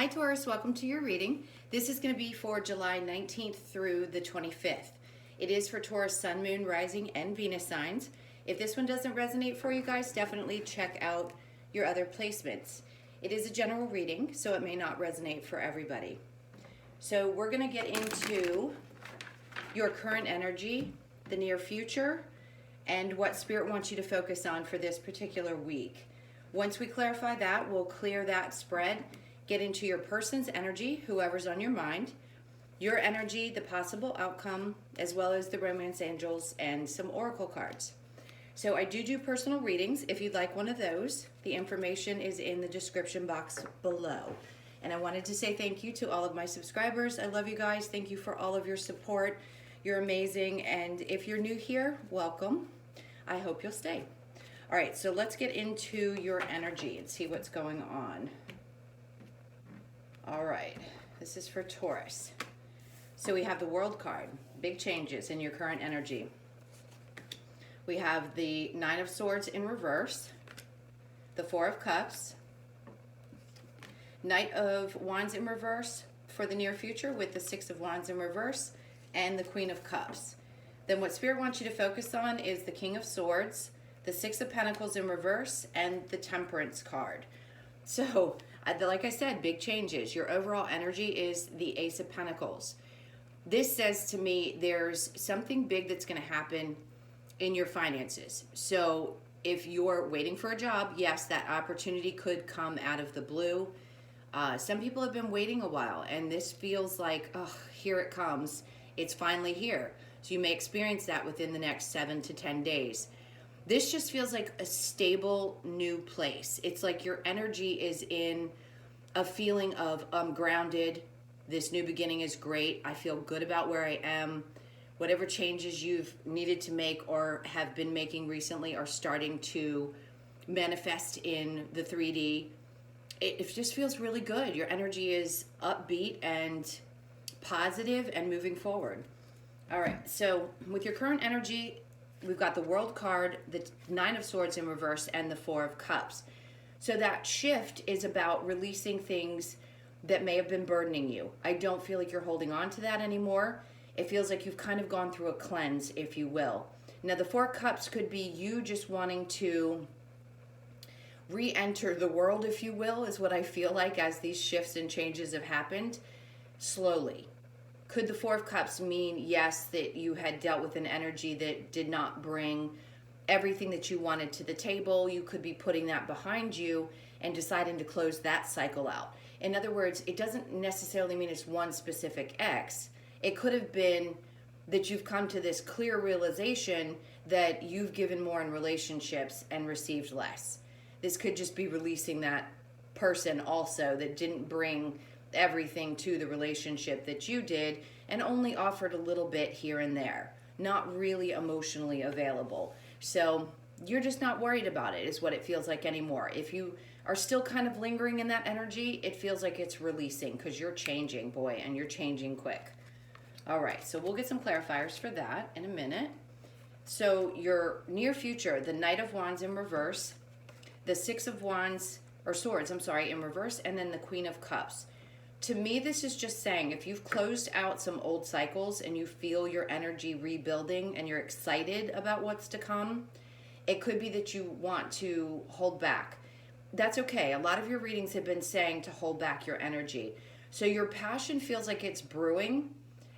Hi Taurus, welcome to your reading. This is going to be for July 19th through the 25th. It is for Taurus, Sun, Moon, Rising, and Venus signs. If this one doesn't resonate for you guys, definitely check out your other placements. It is a general reading, so it may not resonate for everybody. So we're going to get into your current energy, the near future, and what Spirit wants you to focus on for this particular week. Once we clarify that, we'll clear that spread, get into your person's energy, whoever's on your mind, your energy, the possible outcome, as well as the romance angels and some oracle cards. So I do personal readings. If you'd like one of those, the information is in the description box below. And I wanted to say thank you to all of my subscribers. I love you guys. Thank you for all of your support. You're amazing. And if you're new here, welcome. I hope you'll stay. All right, so let's get into your energy and see what's going on. All right, this is for Taurus. So we have the World card, big changes in your current energy. We have the Nine of Swords in reverse, the Four of Cups, Knight of Wands in reverse for the near future with the Six of Wands in reverse, and the Queen of Cups. Then what Spirit wants you to focus on is the King of Swords, the Six of Pentacles in reverse, and the Temperance card. So, like I said, big changes. Your overall energy is the Ace of Pentacles. This says to me there's something big that's going to happen in your finances. So if you're waiting for a job, yes, that opportunity could come out of the blue. Some people have been waiting a while, and this feels like, oh, here it comes. It's finally here. So you may experience that within the next 7 to 10 days. This just feels like a stable new place. It's like your energy is in a feeling of I'm grounded. This new beginning is great. I feel good about where I am. Whatever changes you've needed to make or have been making recently are starting to manifest in the 3D. It just feels really good. Your energy is upbeat and positive and moving forward. All right, so with your current energy, we've got the World card, the Nine of Swords in reverse, and the Four of Cups. So that shift is about releasing things that may have been burdening you. I don't feel like you're holding on to that anymore. It feels like you've kind of gone through a cleanse, if you will. Now, the Four of Cups could be you just wanting to re-enter the world, if you will, is what I feel like as these shifts and changes have happened slowly. Could the Four of Cups mean, yes, that you had dealt with an energy that did not bring everything that you wanted to the table? You could be putting that behind you and deciding to close that cycle out. In other words, it doesn't necessarily mean it's one specific X. It could have been that you've come to this clear realization that you've given more in relationships and received less. This could just be releasing that person also that didn't bring everything to the relationship that you did and only offered a little bit here and there, not really emotionally available. So you're just not worried about it is what it feels like anymore. If you are still kind of lingering in that energy, it feels like it's releasing because you're changing, boy, and you're changing quick. All right, so we'll get some clarifiers for that in a minute. So your near future, the Knight of Wands in reverse, the Six of Wands, or Swords, in reverse, and then the Queen of Cups. To me, this is just saying if you've closed out some old cycles and you feel your energy rebuilding and you're excited about what's to come, it could be that you want to hold back. That's okay. A lot of your readings have been saying to hold back your energy. So your passion feels like it's brewing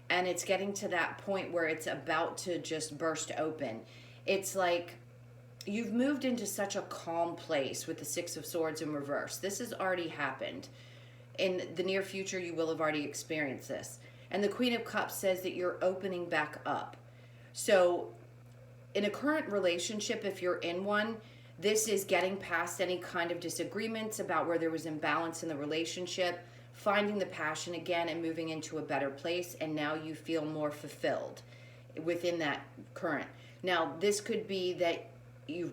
and it's getting to that point where it's about to just burst open. It's like you've moved into such a calm place with the Six of Swords in reverse. This has already happened. In the near future, you will have already experienced this. And the Queen of Cups says that you're opening back up. So in a current relationship, if you're in one, this is getting past any kind of disagreements about where there was imbalance in the relationship, finding the passion again and moving into a better place. And now you feel more fulfilled within that current. Now, this could be that you've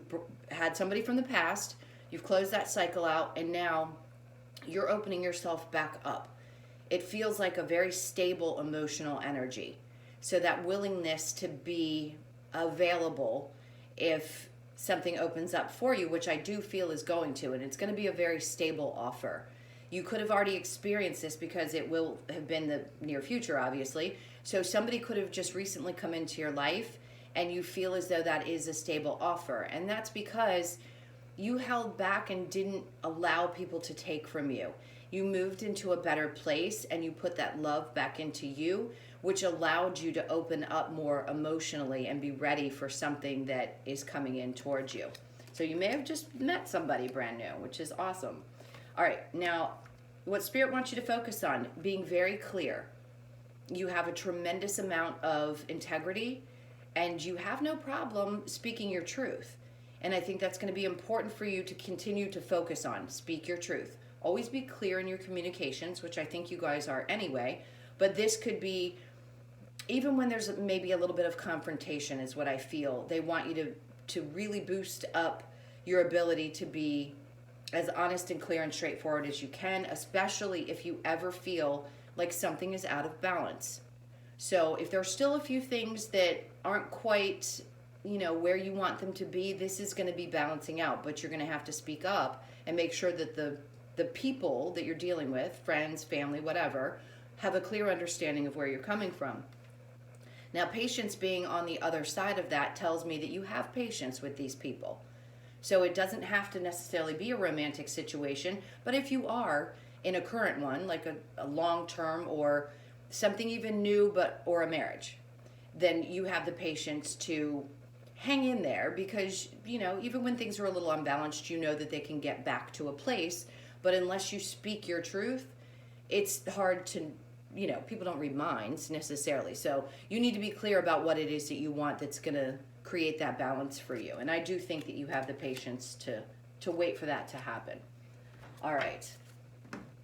had somebody from the past, you've closed that cycle out, and now you're opening yourself back up. It feels like a very stable emotional energy. So that willingness to be available if something opens up for you, which I do feel is going to, and it's going to be a very stable offer. You could have already experienced this because it will have been the near future, obviously. So somebody could have just recently come into your life and you feel as though that is a stable offer. And that's because you held back and didn't allow people to take from you. You moved into a better place and you put that love back into you, which allowed you to open up more emotionally and be ready for something that is coming in towards you. So you may have just met somebody brand new, which is awesome. All right, now what Spirit wants you to focus on, being very clear. You have a tremendous amount of integrity and you have no problem speaking your truth. And I think that's going to be important for you to continue to focus on. Speak your truth. Always be clear in your communications, which I think you guys are anyway. But this could be, even when there's maybe a little bit of confrontation is what I feel. They want you to really boost up your ability to be as honest and clear and straightforward as you can, especially if you ever feel like something is out of balance. So if there's still a few things that aren't quite where you want them to be, this is going to be balancing out, but you're going to have to speak up and make sure that the people that you're dealing with, friends, family, whatever, have a clear understanding of where you're coming from. Now, patience being on the other side of that tells me that you have patience with these people. So it doesn't have to necessarily be a romantic situation, but if you are in a current one, like a long-term or something even new, or a marriage, then you have the patience to hang in there because, even when things are a little unbalanced, you know that they can get back to a place. But unless you speak your truth, it's hard to, people don't read minds necessarily. So you need to be clear about what it is that you want that's going to create that balance for you. And I do think that you have the patience to wait for that to happen. All right.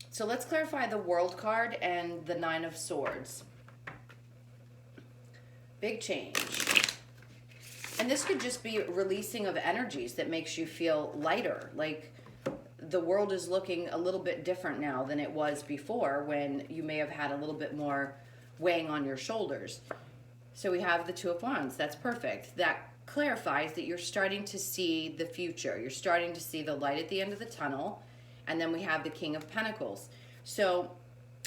So let's clarify the World card and the Nine of Swords. Big change. And this could just be releasing of energies that makes you feel lighter. Like the world is looking a little bit different now than it was before, when you may have had a little bit more weighing on your shoulders. So we have the Two of Wands. That's perfect. That clarifies that you're starting to see the future. You're starting to see the light at the end of the tunnel. And then we have the King of Pentacles. So,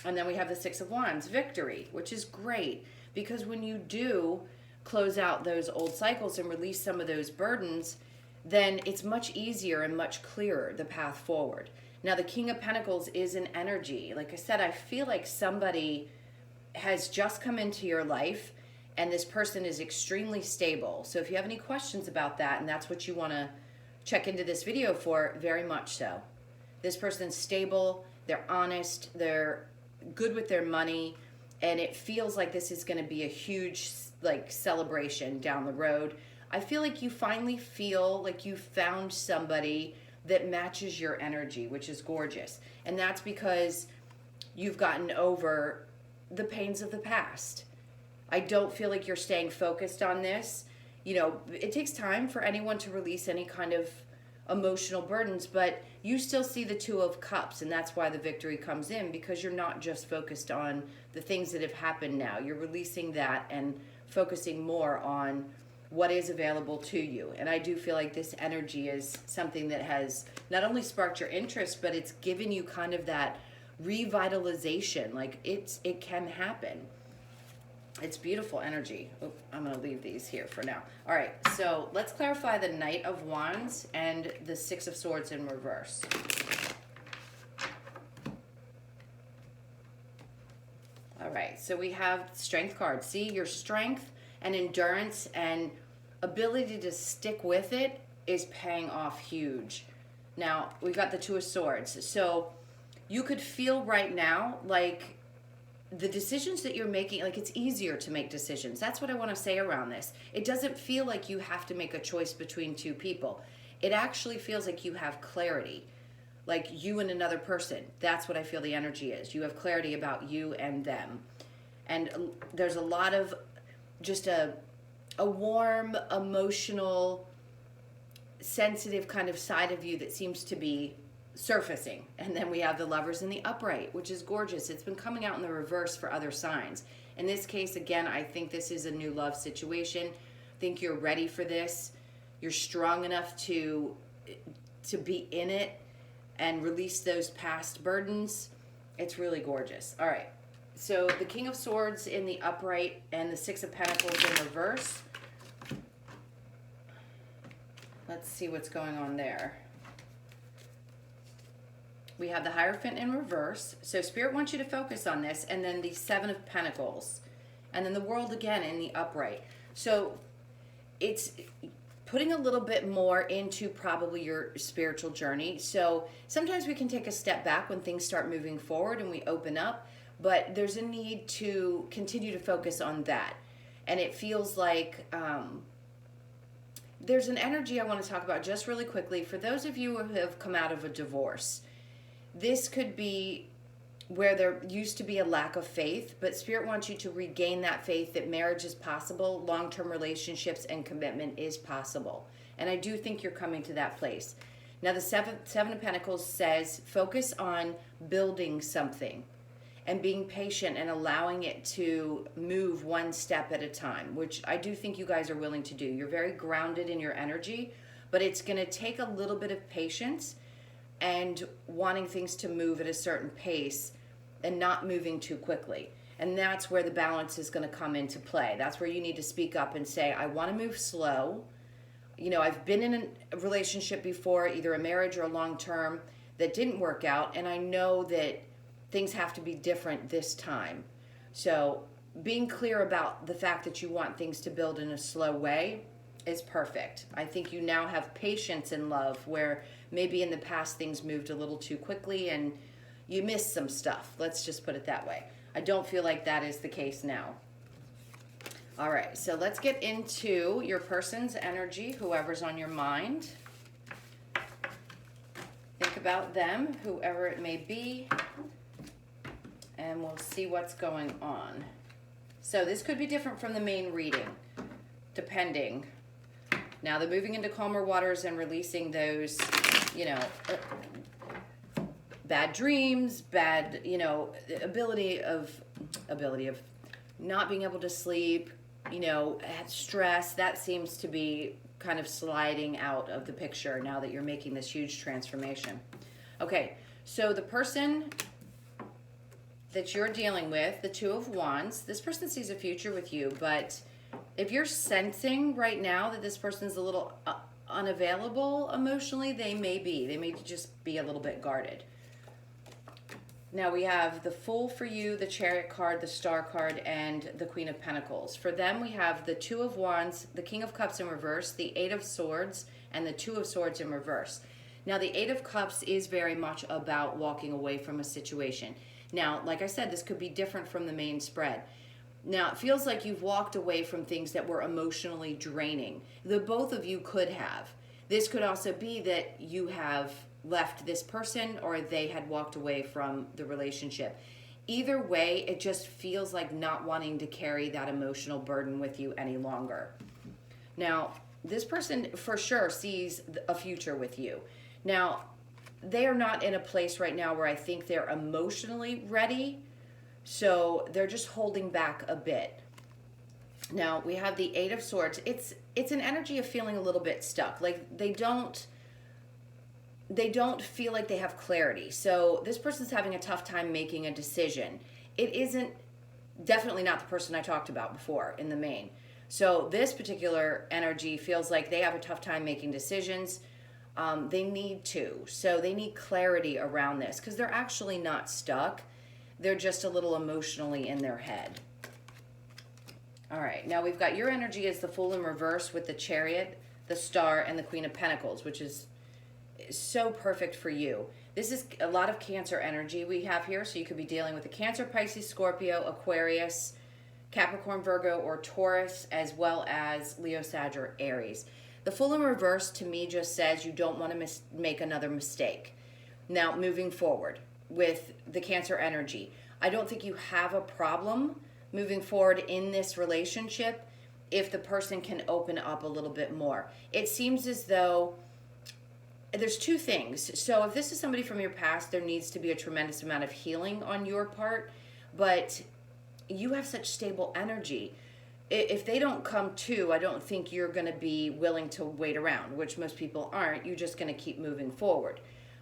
and then we have the Six of Wands, victory, which is great. Because when you do close out those old cycles and release some of those burdens, then it's much easier and much clearer, the path forward. Now, the King of Pentacles is an energy. Like I said, I feel like somebody has just come into your life and this person is extremely stable. So if you have any questions about that and that's what you want to check into this video for, very much so. This person's stable, they're honest, they're good with their money, and it feels like this is going to be a huge celebration down the road. I feel like you finally feel like you found somebody that matches your energy, which is gorgeous. And that's because you've gotten over the pains of the past. I don't feel like you're staying focused on this. It takes time for anyone to release any kind of emotional burdens, but you still see the Two of Cups, and that's why the victory comes in, because you're not just focused on the things that have happened now. You're releasing that and focusing more on what is available to you. And I do feel like this energy is something that has not only sparked your interest, but it's given you kind of that revitalization. Like it can happen. It's beautiful energy. Oh, I'm going to leave these here for now. All right, so let's clarify the Knight of Wands and the Six of Swords in reverse. All right, so we have Strength card. See, your strength and endurance and ability to stick with it is paying off huge. Now, we got the Two of Swords. So you could feel right now like the decisions that you're making, like it's easier to make decisions. That's what I want to say around this. It doesn't feel like you have to make a choice between two people. It actually feels like you have clarity, like you and another person. That's what I feel the energy is. You have clarity about you and them. And there's a lot of just a warm, emotional, sensitive kind of side of you that seems to be surfacing. And then we have the Lovers in the upright, which is gorgeous. It's been coming out in the reverse for other signs. In this case, again, I think this is a new love situation. I think you're ready for this. You're strong enough to be in it. and release those past burdens. It's really gorgeous. All right. So the King of Swords in the upright and the Six of Pentacles in reverse. Let's see what's going on there. We have the Hierophant in reverse. So Spirit wants you to focus on this. And then the Seven of Pentacles. And then the World again in the upright. So it's putting a little bit more into probably your spiritual journey. So sometimes we can take a step back when things start moving forward and we open up. But there's a need to continue to focus on that. And it feels like there's an energy I want to talk about just really quickly. For those of you who have come out of a divorce, this could be where there used to be a lack of faith, but Spirit wants you to regain that faith that marriage is possible, long-term relationships and commitment is possible. And I do think you're coming to that place. Now the Seven of Pentacles says focus on building something and being patient and allowing it to move one step at a time, which I do think you guys are willing to do. You're very grounded in your energy, but it's going to take a little bit of patience and wanting things to move at a certain pace and not moving too quickly. And that's where the balance is going to come into play. That's where you need to speak up and say, I want to move slow. You know, I've been in a relationship before, either a marriage or a long-term, that didn't work out, and I know that things have to be different this time. So being clear about the fact that you want things to build in a slow way is perfect. I think you now have patience in love, where maybe in the past things moved a little too quickly and you missed some stuff. Let's just put it that way. I don't feel like that is the case now. All right, so let's get into your person's energy, whoever's on your mind. Think about them, whoever it may be, and we'll see what's going on. So this could be different from the main reading, depending. Now they're moving into calmer waters and releasing those, you know, bad dreams, bad, you know, ability of not being able to sleep, you know, stress. That seems to be kind of sliding out of the picture now that you're making this huge transformation. Okay, so the person that you're dealing with, the Two of Wands, this person sees a future with you, but if you're sensing right now that this person's a little unavailable emotionally, they may just be a little bit guarded. Now we have the Fool for you, the Chariot card, the Star card, and the Queen of Pentacles. For them, we have the Two of Wands, the King of Cups in reverse, the Eight of Swords, and the Two of Swords in reverse. Now the Eight of Cups is very much about walking away from a situation. Now, like I said, this could be different from the main spread. Now, it feels like you've walked away from things that were emotionally draining. The both of you could have. This could also be that you have left this person or they had walked away from the relationship. Either way, it just feels like not wanting to carry that emotional burden with you any longer. Now, this person for sure sees a future with you. Now, they are not in a place right now where I think they're emotionally ready, so they're just holding back a bit. Now, we have the Eight of Swords. It's an energy of feeling a little bit stuck. Like they don't feel like they have clarity. So this person's having a tough time making a decision. It isn't, definitely not the person I talked about before in the main. So this particular energy feels like they have a tough time making decisions. They need to. So they need clarity around this because they're actually not stuck. They're just a little emotionally in their head. All right, now we've got your energy as the Fool in reverse with the Chariot, the Star, and the Queen of Pentacles, which is so perfect for you. This is a lot of Cancer energy we have here, so you could be dealing with a Cancer, Pisces, Scorpio, Aquarius, Capricorn, Virgo, or Taurus, as well as Leo, Sag, or Aries. The Fool in reverse to me just says you don't want to make another mistake. Now, moving forward with the Cancer energy, I don't think you have a problem moving forward in this relationship if the person can open up a little bit more. It seems as though there's two things. So if this is somebody from your past, there needs to be a tremendous amount of healing on your part, but you have such stable energy. If they don't come to, I don't think you're going to be willing to wait around, which most people aren't. You're just going to keep moving forward.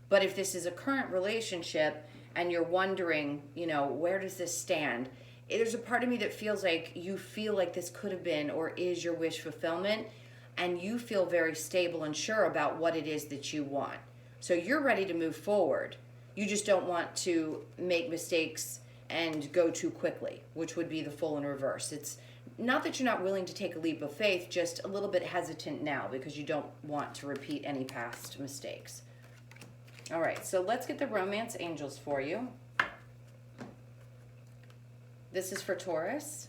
But if this is a current relationship and you're wondering, you know, where does this stand? There's a part of me that feels like you feel like this could have been or is your wish fulfillment, and you feel very stable and sure about what it is that you want. So you're ready to move forward. You just don't want to make mistakes and go too quickly, which would be the Fool in reverse. It's not that you're not willing to take a leap of faith, just a little bit hesitant now because you don't want to repeat any past mistakes. All right, so let's get the romance angels for you. This is for Taurus.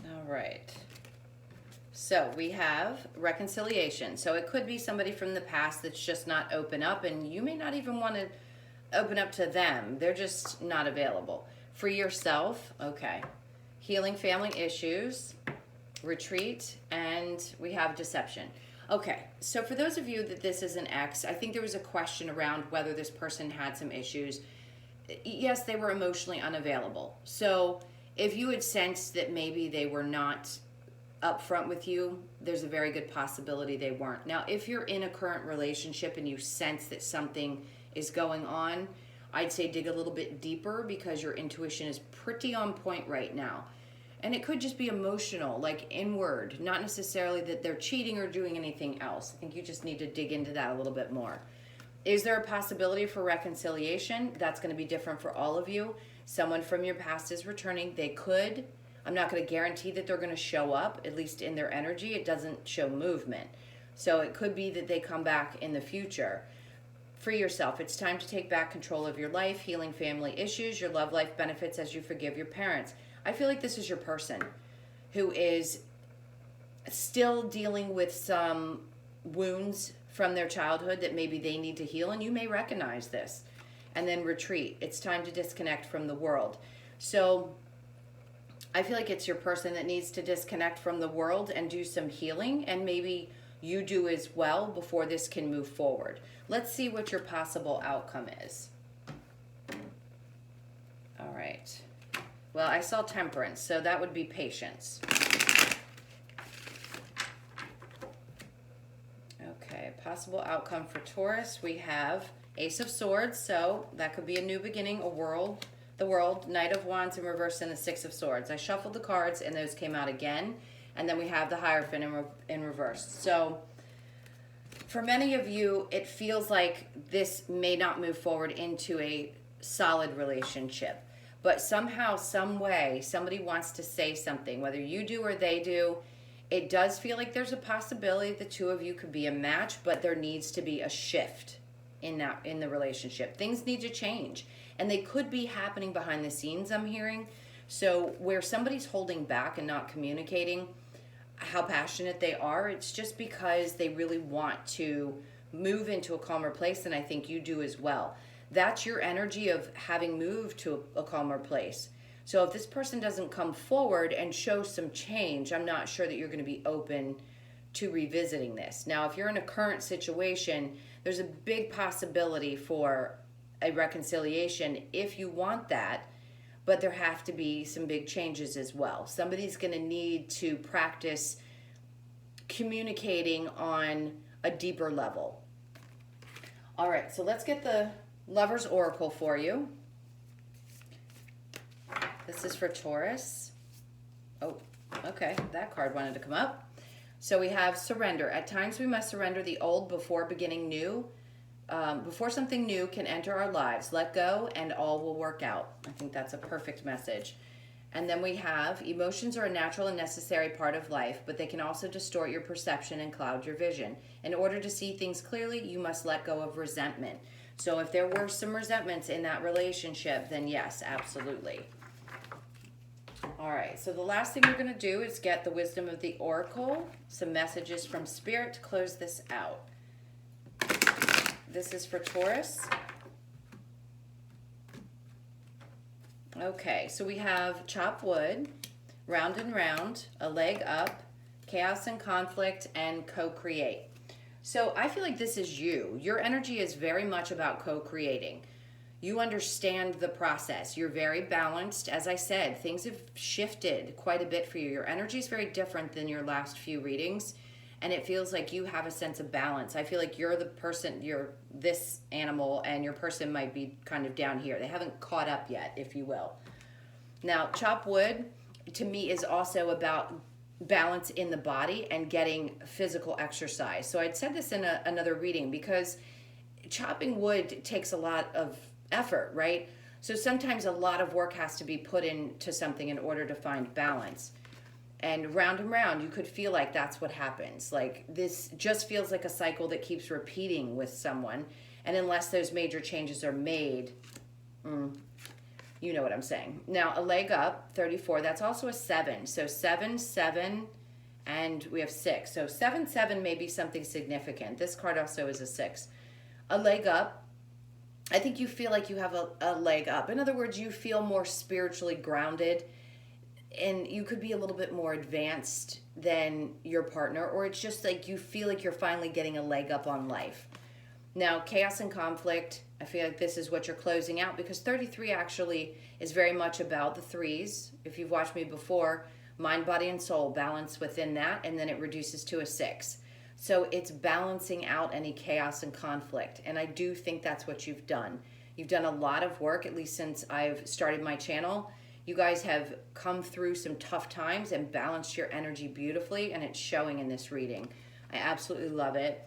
All right. So we have reconciliation. So it could be somebody from the past that's just not open up, and you may not even want to open up to them. They're just not available. Free yourself. Okay. Healing family issues. Retreat, and we have deception. Okay, so for those of you that this is an ex, I think there was a question around whether this person had some issues. Yes, they were emotionally unavailable. So if you had sensed that maybe they were not upfront with you, there's a very good possibility they weren't. Now, if you're in a current relationship and you sense that something is going on, I'd say dig a little bit deeper because your intuition is pretty on point right now. And it could just be emotional, like inward, not necessarily that they're cheating or doing anything else. I think you just need to dig into that a little bit more. Is there a possibility for reconciliation? That's going to be different for all of you. Someone from your past is returning. They could. I'm not going to guarantee that they're going to show up, at least in their energy. It doesn't show movement. So it could be that they come back in the future. Free yourself. It's time to take back control of your life, healing family issues, your love life benefits as you forgive your parents. I feel like this is your person who is still dealing with some wounds from their childhood that maybe they need to heal, and you may recognize this. And then retreat. It's time to disconnect from the world. So I feel like it's your person that needs to disconnect from the world and do some healing, and maybe you do as well before this can move forward. Let's see what your possible outcome is. All right. Well, I saw temperance, so that would be patience. Okay, possible outcome for Taurus. We have Ace of Swords, so that could be a new beginning, the world, Knight of Wands in reverse, and the Six of Swords. I shuffled the cards, and those came out again. And then we have the Hierophant in reverse. So for many of you, it feels like this may not move forward into a solid relationship. But somehow, some way, somebody wants to say something, whether you do or they do. It does feel like there's a possibility the two of you could be a match, but there needs to be a shift in the relationship. Things need to change, and they could be happening behind the scenes, I'm hearing. So where somebody's holding back and not communicating how passionate they are, it's just because they really want to move into a calmer place, and I think you do as well. That's your energy of having moved to a calmer place. So if this person doesn't come forward and show some change, I'm not sure that you're going to be open to revisiting this. Now, if you're in a current situation, there's a big possibility for a reconciliation if you want that, but there have to be some big changes as well. Somebody's going to need to practice communicating on a deeper level. All right, so let's get the Lover's Oracle for you. This is for Taurus. Oh, okay, that card wanted to come up. So we have surrender. At times we must surrender the old before beginning new. Before something new can enter our lives. Let go and all will work out. I think that's a perfect message. And then we have emotions are a natural and necessary part of life, but they can also distort your perception and cloud your vision. In order to see things clearly, you must let go of resentment. So if there were some resentments in that relationship, then yes, absolutely. All right, so the last thing we're going to do is get the wisdom of the Oracle, some messages from Spirit to close this out. This is for Taurus. Okay, so we have chop wood, round and round, a leg up, chaos and conflict, and co-create. So I feel like this is you. Your energy is very much about co-creating. You understand the process. You're very balanced. As I said, things have shifted quite a bit for you. Your energy is very different than your last few readings. and it feels like you have a sense of balance. I feel like you're the person, you're this animal, and your person might be kind of down here. They haven't caught up yet, if you will. Now, chop wood to me is also about balance in the body and getting physical exercise. So I'd said this in another reading, because chopping wood takes a lot of effort, right? So sometimes a lot of work has to be put into something in order to find balance. And round, you could feel like that's what happens. Like, this just feels like a cycle that keeps repeating with someone. And unless those major changes are made, you know what I'm saying. Now, a leg up, 34, that's also a 7. So 7, 7, and we have 6. So 7, 7 may be something significant. This card also is a 6. A leg up, I think you feel like you have a leg up. In other words, you feel more spiritually grounded, and you could be a little bit more advanced than your partner, or it's just like you feel like you're finally getting a leg up on life. Now, chaos and conflict, I feel like this is what you're closing out, because 33 actually is very much about the threes. If you've watched me before, mind, body, and soul, balance within that, and then it reduces to a 6. So it's balancing out any chaos and conflict, and I do think that's what you've done. You've done a lot of work, at least since I've started my channel. You guys have come through some tough times and balanced your energy beautifully, and it's showing in this reading. I absolutely love it.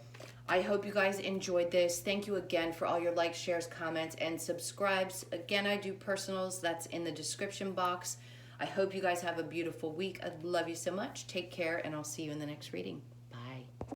I hope you guys enjoyed this. Thank you again for all your likes, shares, comments, and subscribes. Again, I do personals. That's in the description box. I hope you guys have a beautiful week. I love you so much. Take care, and I'll see you in the next reading.